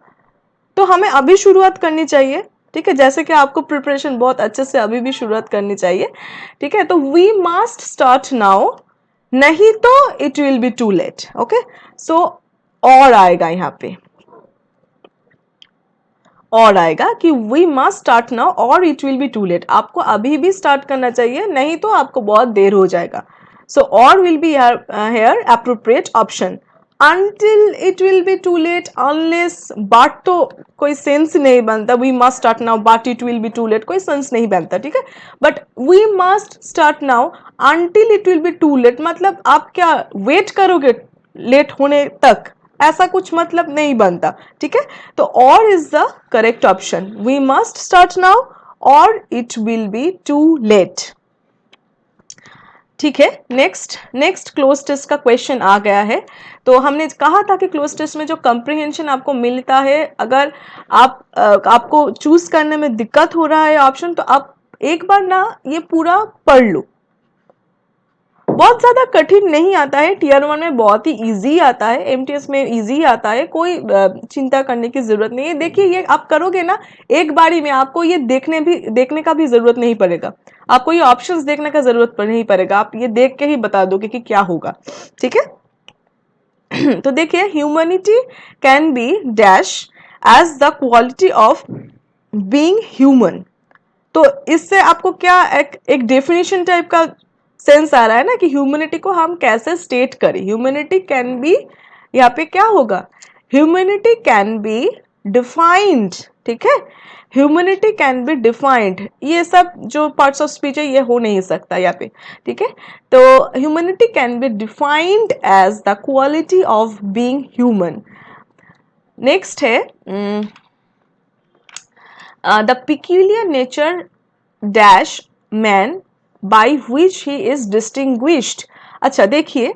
तो हमें अभी शुरुआत करनी चाहिए, ठीक है। जैसे कि आपको प्रिपरेशन बहुत अच्छे से अभी भी शुरुआत करनी चाहिए, ठीक है। तो वी मस्ट स्टार्ट नाउ, नहीं तो it will be too late, okay. So और आएगा यहाँ पे, और आएगा कि वी मस्ट स्टार्ट नाउ और it will be too late, आपको अभी भी स्टार्ट करना चाहिए, नहीं तो आपको बहुत देर हो जाएगा। सो और will be here appropriate option. until it will be too late, unless, but तो कोई सेंस नहीं बनता, we must start now but it will be too late कोई सेंस नहीं बनता, ठीक है। But we must start now until it will be too late, मतलब आप क्या वेट करोगे लेट होने तक, ऐसा कुछ मतलब नहीं बनता, ठीक है। तो और is the correct option, we must start now और it will be too late. ठीक है। नेक्स्ट क्लोज टेस्ट का क्वेश्चन आ गया है। तो हमने कहा था कि क्लोज टेस्ट में जो कंप्रीहेंशन आपको मिलता है, अगर आपको चूज करने में दिक्कत हो रहा है ऑप्शन, तो आप एक बार ना ये पूरा पढ़ लो। बहुत ज्यादा कठिन नहीं आता है, टीयर 1 में बहुत ही इजी आता है, एमटीएस में इजी आता है, कोई चिंता करने की जरूरत नहीं है। देखिए ये आप करोगे ना एक बारी में, आपको ये देखने का भी जरूरत नहीं पड़ेगा, आपको ये ऑप्शंस देखने का जरूरत नहीं पड़ेगा, आप ये देख के ही बता दोगे कि क्या होगा। ठीक है। तो देखिए, humanity can be dash as the quality of being human. तो इससे आपको क्या एक डेफिनेशन टाइप का सेंस आ रहा है ना कि ह्यूमैनिटी को हम कैसे स्टेट करें। ह्यूमैनिटी कैन बी, यहाँ पे क्या होगा, ह्यूमैनिटी कैन बी डिफाइंड। ठीक है, ह्यूमैनिटी कैन बी डिफाइंड, ये सब जो पार्ट्स ऑफ स्पीच है ये हो नहीं सकता यहाँ पे। ठीक है, तो humanity can be defined as the quality of being human. Next है the peculiar nature dash man by which he is distinguished। अच्छा देखिए,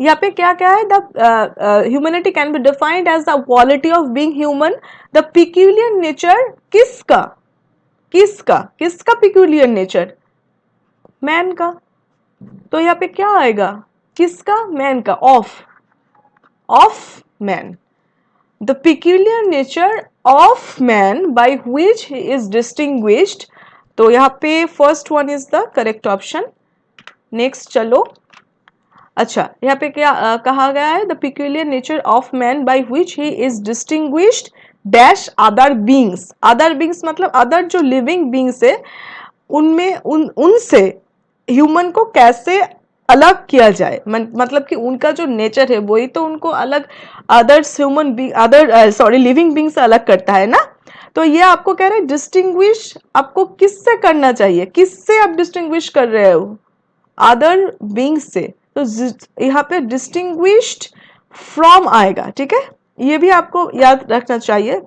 यहाँ पे क्या क्या है, the humanity can be defined as the quality of being human. The peculiar nature किसका, किसका किसका पिक्यूलियर नेचर, मैन का। तो यहाँ पे क्या आएगा, किसका, मैन का, of man. The peculiar nature of man by which he is distinguished। तो यहाँ पे first one is the correct option. Next चलो, अच्छा यहाँ पे क्या कहा गया है, the peculiar nature of man by which he is distinguished dash other beings. Other beings मतलब अदर जो लिविंग बींग्स है उनमें उनसे ह्यूमन को कैसे अलग किया जाए, मतलब कि उनका जो नेचर है वही तो उनको अलग others human being, other sorry living being से अलग करता है ना। तो ये आपको कह रहे हैं डिस्टिंग्विश आपको किससे करना चाहिए, किससे आप डिस्टिंग्विश कर रहे हो, अदर बींग से। तो यहाँ पे डिस्टिंग्विश्ड फ्रॉम आएगा। ठीक है, ये भी आपको याद रखना चाहिए।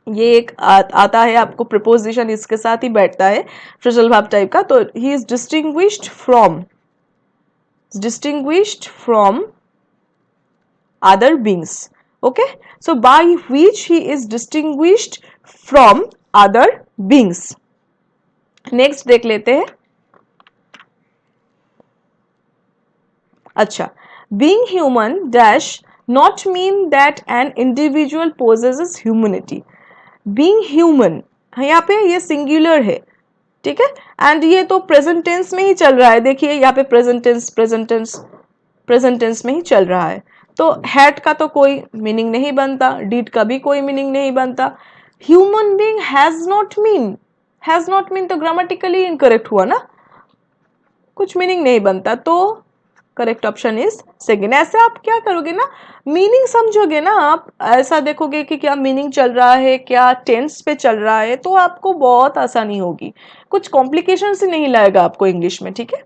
ये एक आता है आपको प्रिपोजिशन, इसके साथ ही बैठता है फ्रेजल वर्ब टाइप का। तो he is distinguished from other beings। okay, so by which he is distinguished from other beings। Next देख लेते हैं। अच्छा, being human dash not mean that an individual possesses humanity। being human यहाँ पे ये सिंगुलर है। ठीक है, एंड ये तो प्रेजेंट टेंस में ही चल रहा है। देखिए यहाँ पे प्रेजेंट टेंस में ही चल रहा है। तो हैड का तो कोई मीनिंग नहीं बनता, डिड का भी कोई मीनिंग नहीं बनता। Human being has not mean तो ग्रामेटिकली इनकरेक्ट हुआ ना, कुछ मीनिंग नहीं बनता। तो करेक्ट ऑप्शन इज सेकेंड। ऐसे आप क्या करोगे ना, मीनिंग समझोगे ना, आप ऐसा देखोगे कि क्या मीनिंग चल रहा है, क्या टेंस पे चल रहा है, तो आपको बहुत आसानी होगी, कुछ कॉम्प्लिकेशन से नहीं लाएगा आपको इंग्लिश में। ठीक है,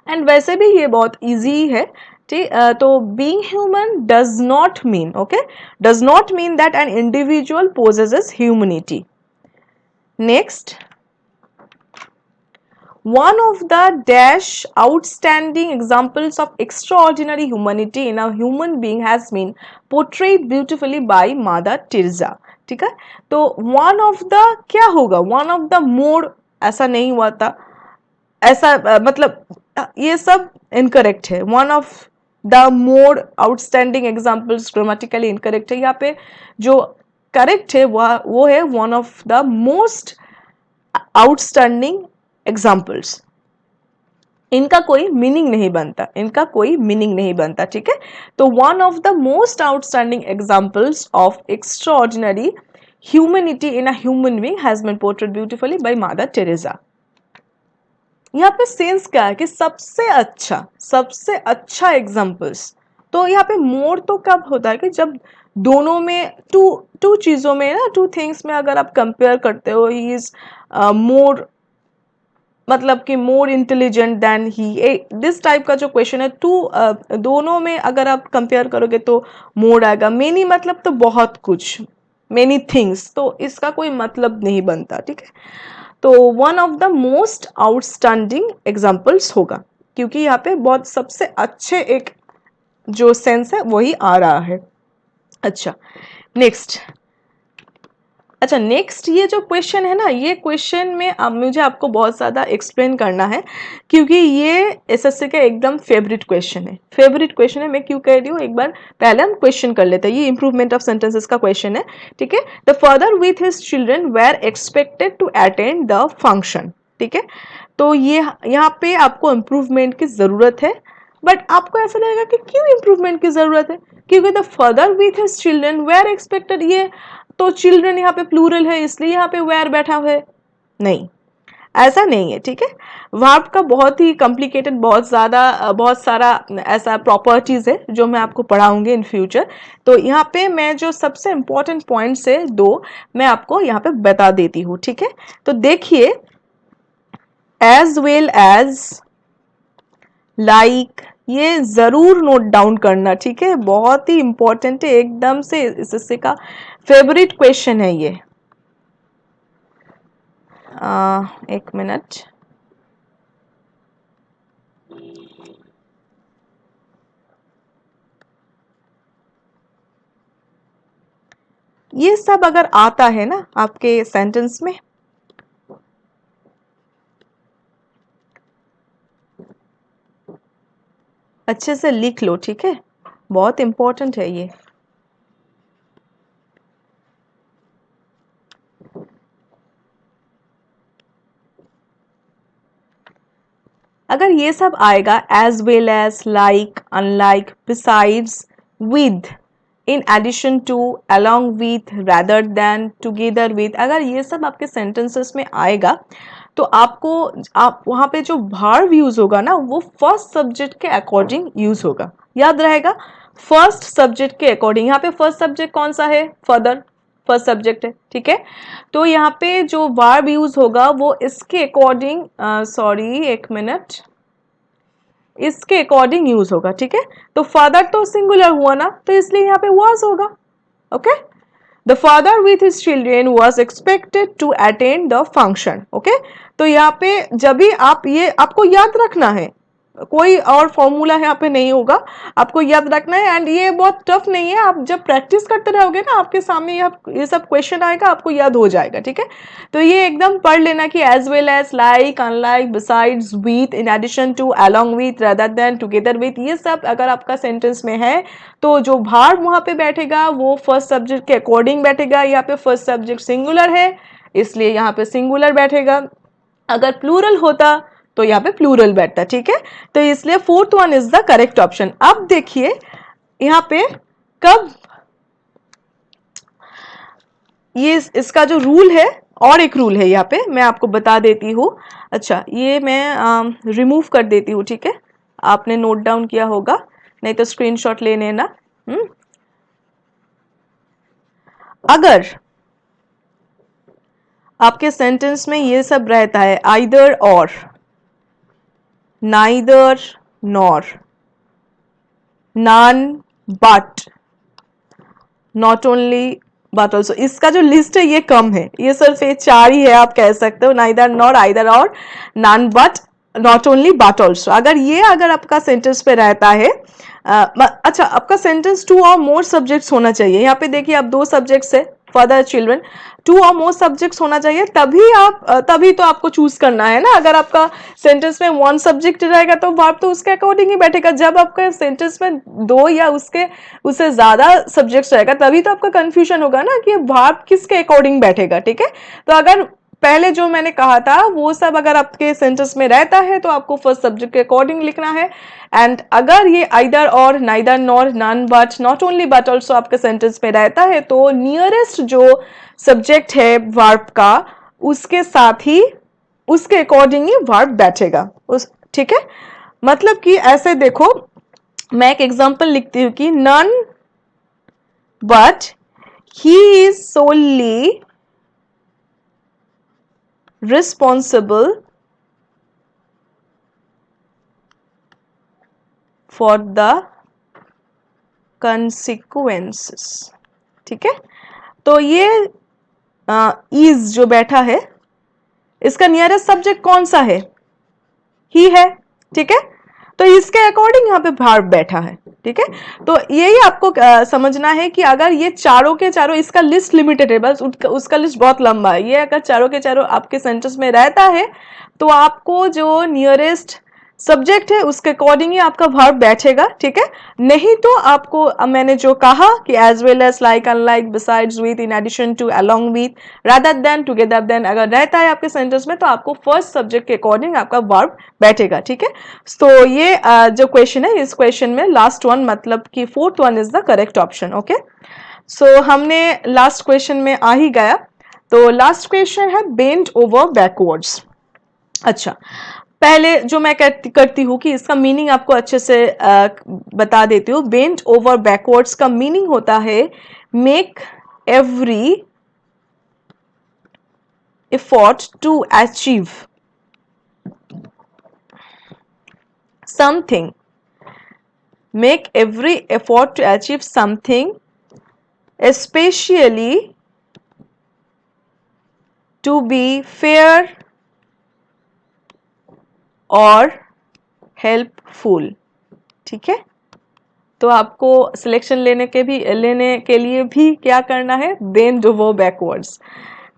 एंड वैसे भी ये बहुत इजी है। ठीक, तो being human does not mean, okay, does not mean that an individual possesses humanity. Next, one of the dash outstanding examples of extraordinary humanity in a human being has been portrayed beautifully by Mother Teresa। ठीक है, तो one of the क्या होगा, one of the more, ऐसा नहीं हुआ था, ऐसा मतलब ये सब इनकरेक्ट है। One of the more outstanding examples grammatically incorrect है। यहाँ पे जो करेक्ट है वो है one of the most outstanding examples. इनका कोई मीनिंग नहीं बनता, इनका कोई मीनिंग नहीं बनता। ठीक है, तो one of the most outstanding examples of extraordinary humanity in a human being has been portrayed beautifully by Mother Teresa. यहाँ पे सेंस क्या है कि सबसे अच्छा एग्जाम्पल्स। तो यहाँ पे मोर तो कब होता है कि जब दोनों में टू चीजों में ना, टू थिंग्स में अगर आप कंपेयर करते हो, ही इज मोर, मतलब कि more intelligent than he, this type का जो क्वेश्चन है, दोनों में अगर आप कंपेयर करोगे तो मोर आएगा। मेनी मतलब तो बहुत कुछ, मेनी थिंग्स, तो इसका कोई मतलब नहीं बनता। ठीक है, तो one of the most outstanding examples होगा, क्योंकि यहाँ पे बहुत सबसे अच्छे एक जो सेंस है वही आ रहा है। अच्छा नेक्स्ट, अच्छा नेक्स्ट ये जो क्वेश्चन है ना, ये क्वेश्चन में अब मुझे आपको बहुत ज़्यादा एक्सप्लेन करना है, क्योंकि ये एसएससी का एकदम फेवरेट क्वेश्चन है। फेवरेट क्वेश्चन है, मैं क्यों कह रही हूँ, एक बार पहले हम क्वेश्चन कर लेते हैं। ये इंप्रूवमेंट ऑफ सेंटेंसेस का क्वेश्चन है, ठीक है। The father with his children were expected to attend the function, ठीक है। तो ये यहाँ पे आपको इम्प्रूवमेंट की ज़रूरत है, बट आपको ऐसा लगेगा कि क्यों इम्प्रूवमेंट की ज़रूरत है, क्योंकि the father with his children were expected, ये तो चिल्ड्रन यहाँ पे प्लूरल है इसलिए यहाँ पे वेयर बैठा हुआ है। नहीं, ऐसा नहीं है, ठीक है। वर्ब का बहुत ही कॉम्प्लिकेटेड, बहुत सारा ऐसा प्रॉपर्टीज है जो मैं आपको पढ़ाऊंगी इन फ्यूचर। तो यहाँ पे मैं जो सबसे इंपॉर्टेंट पॉइंट्स है दो, मैं आपको यहाँ पे बता देती हूँ, ठीक है। तो देखिए, एज वेल एज, लाइक, ये जरूर नोट डाउन करना, ठीक है। बहुत ही इंपॉर्टेंट है, एकदम से एसएससी का फेवरेट क्वेश्चन है ये। एक मिनट, ये सब अगर आता है ना आपके सेंटेंस में, अच्छे से लिख लो, ठीक है। बहुत इंपॉर्टेंट है ये। अगर ये सब आएगा, as well as, like, unlike, besides, with, in addition to, along with, rather than, together with, अगर ये सब आपके सेंटेंसेस में आएगा तो आपको, आप वहाँ पे जो वर्ब यूज होगा ना वो फर्स्ट सब्जेक्ट के अकॉर्डिंग यूज होगा। याद रहेगा, फर्स्ट सब्जेक्ट के अकॉर्डिंग। यहाँ पे फर्स्ट सब्जेक्ट कौन सा है, फादर, फर्स्ट सब्जेक्ट है, ठीक है। तो यहाँ पे जो वर्ब यूज होगा वो इसके अकॉर्डिंग, सॉरी एक मिनट, इसके अकॉर्डिंग यूज होगा, ठीक है। तो फादर तो सिंगुलर हुआ ना, तो इसलिए यहाँ पे वाज होगा, okay. The father with his children was expected to attend the function, okay. तो यहाँ पे जब भी आप, ये आपको याद रखना है, कोई और फॉर्मूला यहाँ पे नहीं होगा, आपको याद रखना है। एंड ये बहुत टफ नहीं है, आप जब प्रैक्टिस करते रहोगे ना आपके सामने ये सब क्वेश्चन आएगा, आपको याद हो जाएगा, ठीक है। तो ये एकदम पढ़ लेना कि as well as, like, unlike, besides, with, in addition to, along with, rather than, together with, ये सब अगर आपका सेंटेंस में है तो जो वर्ब वहां पे बैठेगा वो फर्स्ट सब्जेक्ट के अकॉर्डिंग बैठेगा। यहाँ पे फर्स्ट सब्जेक्ट सिंगुलर है इसलिए यहाँ पे सिंगुलर बैठेगा, अगर प्लूरल होता तो यहाँ पे प्लूरल बैठता, ठीक है। तो इसलिए fourth one is the correct option. अब देखिए यहाँ पे कब ये इसका जो रूल है, और एक रूल है यहाँ पे मैं आपको बता देती हूँ। अच्छा ये मैं रिमूव कर देती हूँ, ठीक है। आपने नोट डाउन किया होगा, नहीं तो स्क्रीनशॉट ले लेना। अगर आपके सेंटेंस में ये सब रहता है, आइदर और, neither nor, non but, not only but also, इसका जो लिस्ट है ये कम है, ये सिर्फ ये चार ही है, आप कह सकते हो, नाइदर नॉर, आइदर और, non but, not only but also. अगर ये अगर आपका सेंटेंस पे रहता है, अच्छा आपका सेंटेंस टू और मोर सब्जेक्ट्स होना चाहिए। यहाँ पे देखिए आप दो सब्जेक्ट्स है, फादर चिल्ड्रन, टू और मोर सब्जेक्ट्स होना चाहिए, तभी आप तभी तो आपको चूज करना है ना। अगर आपका सेंटेंस में वन सब्जेक्ट रहेगा तो वर्ब तो उसके अकॉर्डिंग ही बैठेगा। जब आपका सेंटेंस में दो या उससे ज्यादा सब्जेक्ट्स रहेगा तभी तो आपका कंफ्यूजन होगा ना कि वर्ब किसके अकॉर्डिंग बैठेगा, ठीक है। तो अगर पहले जो मैंने कहा था वो सब अगर आपके सेंटेंस में रहता है तो आपको फर्स्ट सब्जेक्ट के अकॉर्डिंग लिखना है। एंड अगर ये आइदर और, neither nor, non but, not only but also आपके सेंटेंस में रहता है तो नियरेस्ट जो सब्जेक्ट है वर्ब का उसके साथ ही, उसके अकॉर्डिंग ही वर्ब बैठेगा उस, ठीक है। मतलब कि ऐसे देखो, मैं एक एग्जांपल लिखती हूँ कि none but he is solely responsible for the consequences, ठीक है। तो ये इज जो बैठा है इसका नियरेस्ट सब्जेक्ट कौन सा है? ही है, ठीक है। तो इसके अकॉर्डिंग यहाँ पे वर्ब बैठा है, ठीक है। तो यही आपको समझना है कि अगर ये चारों के चारों, इसका लिस्ट लिमिटेड है, बस उसका लिस्ट बहुत लंबा है, ये अगर चारों के चारों आपके सेंटेंस में रहता है तो आपको जो नियरेस्ट सब्जेक्ट है उसके अकॉर्डिंग ही आपका वर्ब बैठेगा, ठीक है। नहीं तो आपको मैंने जो कहा कि as well as, like, unlike, besides, with, in addition to, along with, rather than, together then अगर रहता है आपके सेंटेंस में तो आपको फर्स्ट सब्जेक्ट के अकॉर्डिंग आपका वर्ब बैठेगा, ठीक है। तो ये जो क्वेश्चन है, इस क्वेश्चन में लास्ट वन मतलब कि fourth one is the correct option, okay. So हमने लास्ट क्वेश्चन में आ ही गया। तो लास्ट क्वेश्चन है बेंड ओवर बैकवर्ड्स। अच्छा, पहले जो मैं करती हूँ कि इसका मीनिंग आपको अच्छे से बता देती हूँ। बेंड ओवर बैकवर्ड्स का मीनिंग होता है make every effort to achieve something, make every effort to achieve something, especially to be fair or helpful, ठीक है। तो आपको सिलेक्शन लेने के लिए भी क्या करना है? बेंड ओवर बैकवर्ड्स,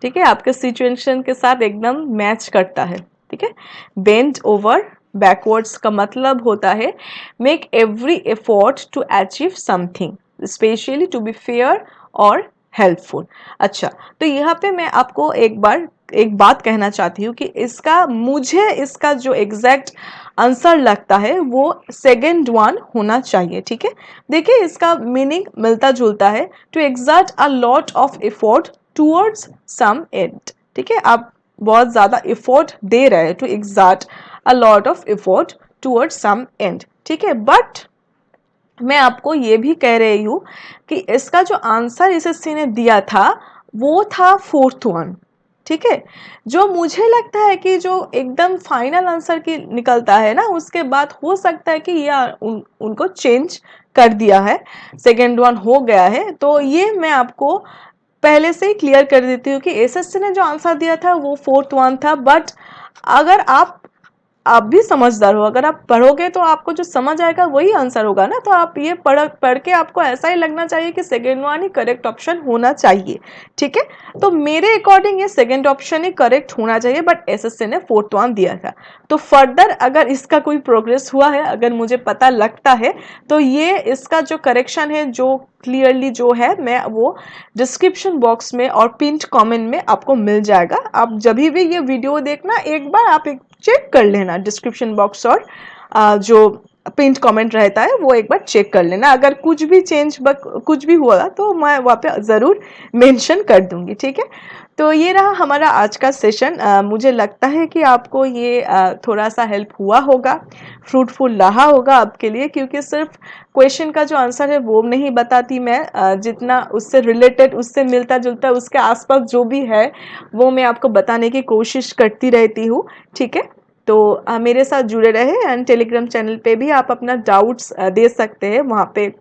ठीक है। आपके सिचुएशन के साथ एकदम मैच करता है, ठीक है। बेंड ओवर बैकवर्ड्स का मतलब होता है make every effort to achieve something, specially to be fair और हेल्पफुल। अच्छा, तो यहाँ पे मैं आपको एक बात कहना चाहती हूँ कि मुझे इसका जो एग्जैक्ट आंसर लगता है वो सेकेंड वन होना चाहिए, ठीक है। देखिए, इसका मीनिंग मिलता जुलता है, to exert a lot of effort towards some end, ठीक है। आप बहुत ज्यादा एफर्ट दे रहे हैं, to exert a lot of effort towards some end, ठीक है। बट मैं आपको ये भी कह रही हूँ कि इसका जो आंसर एसएससी ने दिया था वो था फोर्थ वन, ठीक है। जो मुझे लगता है कि जो एकदम फाइनल आंसर की निकलता है ना, उसके बाद हो सकता है कि उनको चेंज कर दिया है, सेकेंड वन हो गया है। तो ये मैं आपको पहले से ही क्लियर कर देती हूँ कि एसएससी ने जो आंसर दिया था वो फोर्थ वन था। बट अगर आप भी समझदार हो, अगर आप पढ़ोगे तो आपको जो समझ आएगा वही आंसर होगा ना। तो आप ये पढ़ के आपको ऐसा ही लगना चाहिए कि सेकेंड वन ही करेक्ट ऑप्शन होना चाहिए, ठीक है। तो मेरे अकॉर्डिंग ये सेकेंड ऑप्शन ही करेक्ट होना चाहिए, बट एसएससी ने फोर्थ वन दिया था। तो फर्दर अगर इसका कोई प्रोग्रेस हुआ है, अगर मुझे पता लगता है, तो ये इसका जो करेक्शन है, जो क्लियरली जो है, मैं वो डिस्क्रिप्शन बॉक्स में और पिंड कमेंट में आपको मिल जाएगा। आप जब भी ये वीडियो देखना, एक बार आप चेक कर लेना डिस्क्रिप्शन बॉक्स और जो पिंड कमेंट रहता है वो एक बार चेक कर लेना। अगर कुछ भी हुआ तो मैं वहाँ पे ज़रूर मेंशन कर दूंगी, ठीक है। तो ये रहा हमारा आज का सेशन। मुझे लगता है कि आपको ये थोड़ा सा हेल्प हुआ होगा, फ्रूटफुल रहा होगा आपके लिए, क्योंकि सिर्फ क्वेश्चन का जो आंसर है वो नहीं बताती मैं, जितना उससे रिलेटेड, उससे मिलता जुलता, उसके आसपास जो भी है वो मैं आपको बताने की कोशिश करती रहती हूँ, ठीक है। तो मेरे साथ जुड़े रहे, एंड टेलीग्राम चैनल पे भी आप अपना डाउट्स दे सकते हैं। वहाँ पे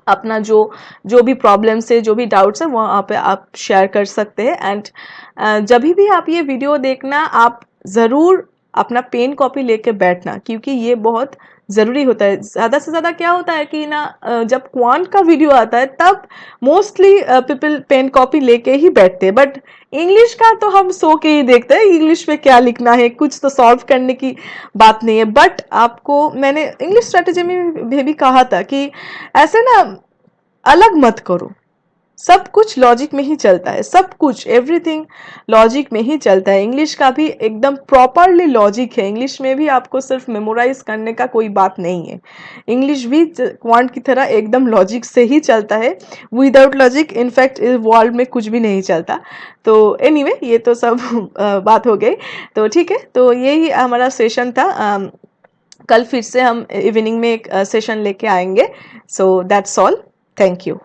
अपना जो भी प्रॉब्लम्स है, जो भी डाउट्स है, वहाँ पे आप शेयर कर सकते हैं। एंड जब भी आप ये वीडियो देखना, आप ज़रूर अपना पेन कॉपी लेके बैठना, क्योंकि ये बहुत ज़रूरी होता है। ज़्यादा से ज़्यादा क्या होता है कि ना, जब क्वांट का वीडियो आता है तब मोस्टली पीपल पेन कॉपी लेके ही बैठते हैं, बट इंग्लिश का तो हम सो के ही देखते हैं, इंग्लिश में क्या लिखना है, कुछ तो सॉल्व करने की बात नहीं है। बट आपको मैंने इंग्लिश स्ट्रेटेजी में भी कहा था कि ऐसे ना अलग मत करो, सब कुछ लॉजिक में ही चलता है, सब कुछ एवरीथिंग लॉजिक में ही चलता है। इंग्लिश का भी एकदम प्रॉपरली लॉजिक है, इंग्लिश में भी आपको सिर्फ मेमोराइज करने का कोई बात नहीं है। इंग्लिश भी क्वांट की तरह एकदम लॉजिक से ही चलता है, विदाउट लॉजिक इनफैक्ट इस वर्ल्ड में कुछ भी नहीं चलता। तो एनीवे, ये तो सब बात हो गई। तो ठीक है, तो यही हमारा सेशन था। कल फिर से हम इवनिंग में एक सेशन लेके आएंगे। So that's all, thank you.